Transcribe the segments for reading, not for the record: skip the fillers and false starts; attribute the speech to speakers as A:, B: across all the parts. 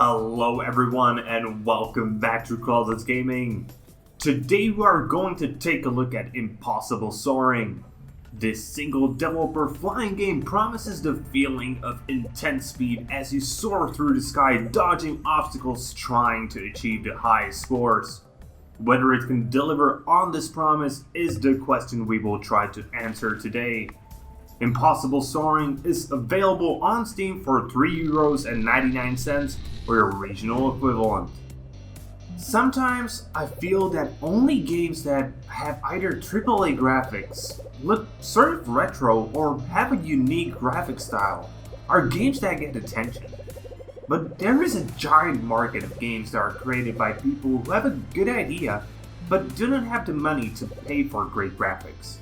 A: Hello everyone and welcome back to Closet Gaming. Today we are going to take a look at Impossible Soaring. This single developer flying game promises the feeling of intense speed as you soar through the sky, dodging obstacles, trying to achieve the highest scores. Whether it can deliver on this promise is the question we will try to answer today. Impossible Soaring is available on Steam for €3.99 or your regional equivalent. Sometimes I feel that only games that have either AAA graphics, look sort of retro, or have a unique graphic style are games that get attention. But there is a giant market of games that are created by people who have a good idea but do not have the money to pay for great graphics.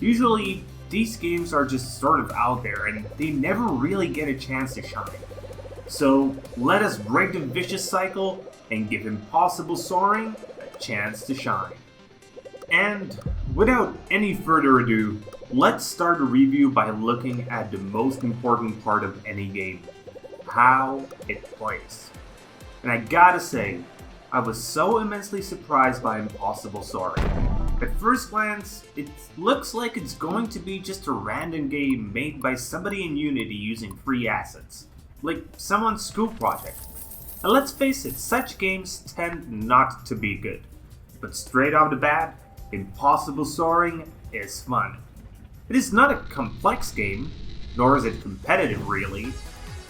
A: Usually, these games are just sort of out there and they never really get a chance to shine. So let us break the vicious cycle and give Impossible Soaring a chance to shine. And without any further ado, let's start a review by looking at the most important part of any game: how it plays. And I gotta say, I was so immensely surprised by Impossible Soaring. At first glance, it looks like it's going to be just a random game made by somebody in Unity using free assets, like someone's school project. And let's face it, such games tend not to be good. But straight off the bat, Impossible Soaring is fun. It is not a complex game, nor is it competitive really.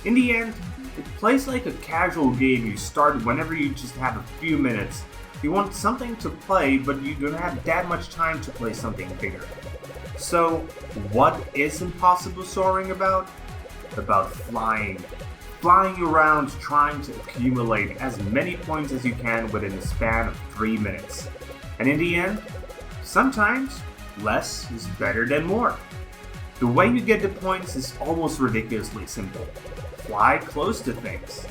A: In the end, it plays like a casual game you start whenever you just have a few minutes. You want something to play, but you don't have that much time to play something bigger. So, what is Impossible Soaring about? About flying. Flying around trying to accumulate as many points as you can within a span of 3 minutes. And in the end, sometimes less is better than more. The way you get the points is almost ridiculously simple. Fly close to things.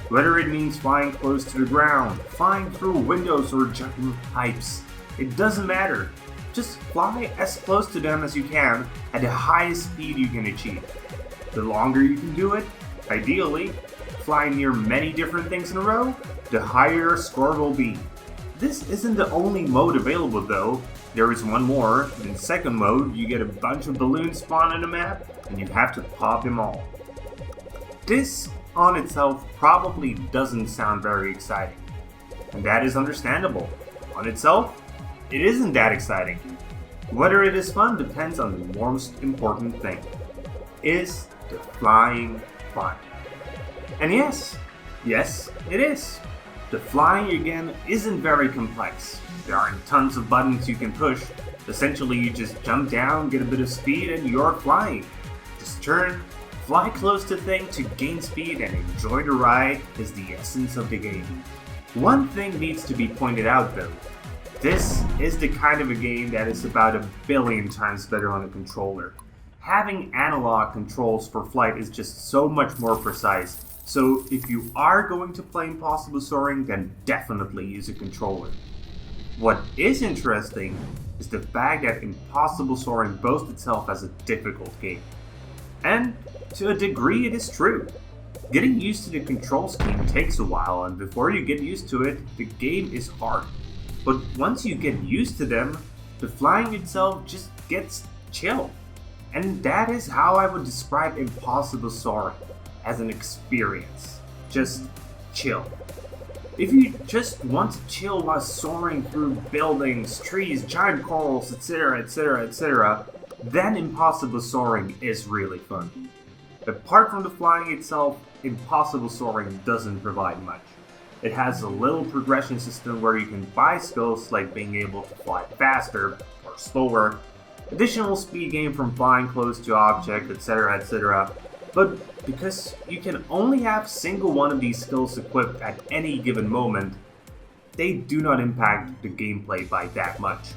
A: Whether it means flying close to the ground, flying through windows or jumping pipes, it doesn't matter. Just fly as close to them as you can at the highest speed you can achieve. The longer you can do it, ideally, fly near many different things in a row, the higher your score will be. This isn't the only mode available though. There is one more. In second mode, you get a bunch of balloons spawn on the map and you have to pop them all. This on itself probably doesn't sound very exciting, and that is understandable. On itself, it isn't that exciting. Whether it is fun depends on the most important thing. Is the flying fun? And yes, it is. The flying again isn't very complex. There aren't tons of buttons you can push. Essentially you just jump down, get a bit of speed, and you're flying. Just turn, fly close to things to gain speed, and enjoy the ride is the essence of the game. One thing needs to be pointed out though. This is the kind of a game that is about 1 billion times better on a controller. Having analog controls for flight is just so much more precise, so if you are going to play Impossible Soaring, then definitely use a controller. What is interesting is the fact that Impossible Soaring boasts itself as a difficult game. And to a degree it is true. Getting used to the control scheme takes a while, and before you get used to it, the game is hard. But once you get used to them, the flying itself just gets chill. And that is how I would describe Impossible Soaring, as an experience. Just chill. If you just want to chill while soaring through buildings, trees, giant corals, etc., then Impossible Soaring is really fun. Apart from the flying itself, Impossible Soaring doesn't provide much. It has a little progression system where you can buy skills like being able to fly faster or slower, additional speed gain from flying close to objects, etc. But because you can only have single one of these skills equipped at any given moment, they do not impact the gameplay by that much.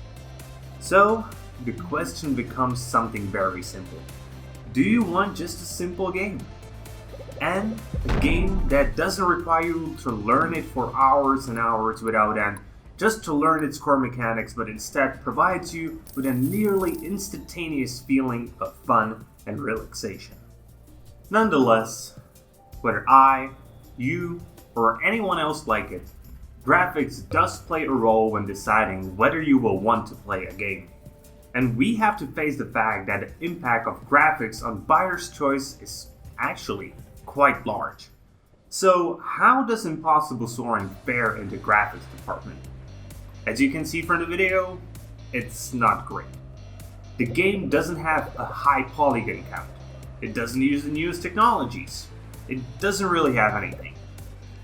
A: So, the question becomes something very simple. Do you want just a simple game? And a game that doesn't require you to learn it for hours and hours without end, just to learn its core mechanics, but instead provides you with a nearly instantaneous feeling of fun and relaxation. Nonetheless, whether I, you, or anyone else like it, graphics does play a role when deciding whether you will want to play a game. And we have to face the fact that the impact of graphics on buyer's choice is actually quite large. So how does Impossible Soaring fare in the graphics department? As you can see from the video, it's not great. The game doesn't have a high polygon count. It doesn't use the newest technologies. It doesn't really have anything.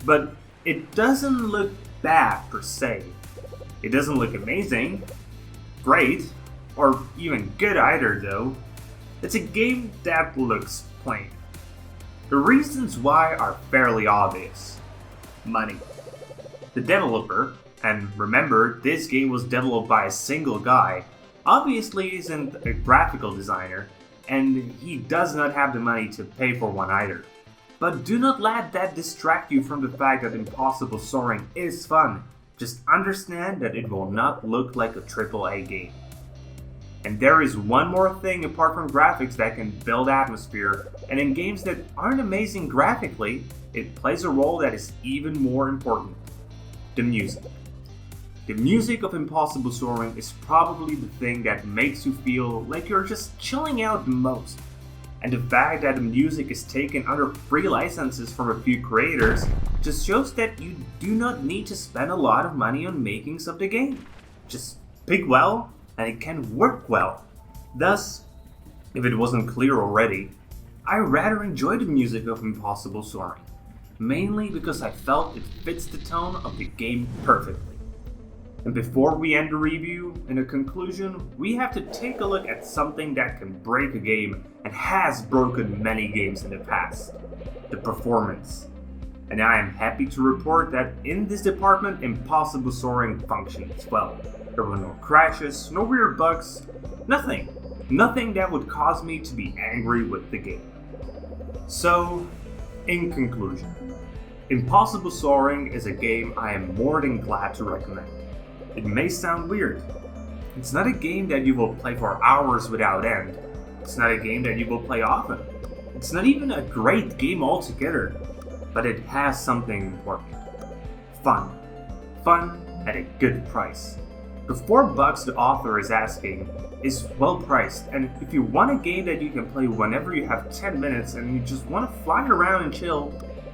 A: But it doesn't look bad per se. It doesn't look amazing, great, or even good either though. It's a game that looks plain. The reasons why are fairly obvious. Money. The developer, and remember this game was developed by a single guy, obviously isn't a graphical designer, and he does not have the money to pay for one either. But do not let that distract you from the fact that Impossible Soaring is fun. Just understand that it will not look like a AAA game. And there is one more thing apart from graphics that can build atmosphere, and in games that aren't amazing graphically, it plays a role that is even more important: the music. The music of Impossible Soaring is probably the thing that makes you feel like you're just chilling out the most. And the fact that the music is taken under free licenses from a few creators just shows that you do not need to spend a lot of money on makings of the game. Just pick well, and it can work well. Thus, if it wasn't clear already, I rather enjoy the music of Impossible Soaring, mainly because I felt it fits the tone of the game perfectly. And before we end the review, in a conclusion, we have to take a look at something that can break a game and has broken many games in the past: the performance. And I am happy to report that in this department, Impossible Soaring functions well. There were no crashes, no weird bugs, nothing that would cause me to be angry with the game. So, in conclusion, Impossible Soaring is a game I am more than glad to recommend. It may sound weird. It's not a game that you will play for hours without end. It's not a game that you will play often. It's not even a great game altogether, but it has something important: fun. Fun at a good price. The $4 the author is asking is well priced, and if you want a game that you can play whenever you have 10 minutes and you just want to fly around and chill,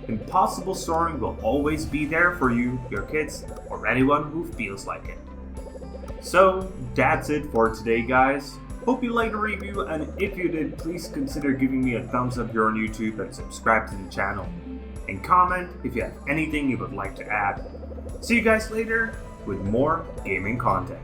A: Impossible Soaring will always be there for you, your kids, or anyone who feels like it. So that's it for today, guys. Hope you liked the review, and if you did, please consider giving me a thumbs up here on YouTube and subscribe to the channel. And comment if you have anything you would like to add. See you guys later with more gaming content.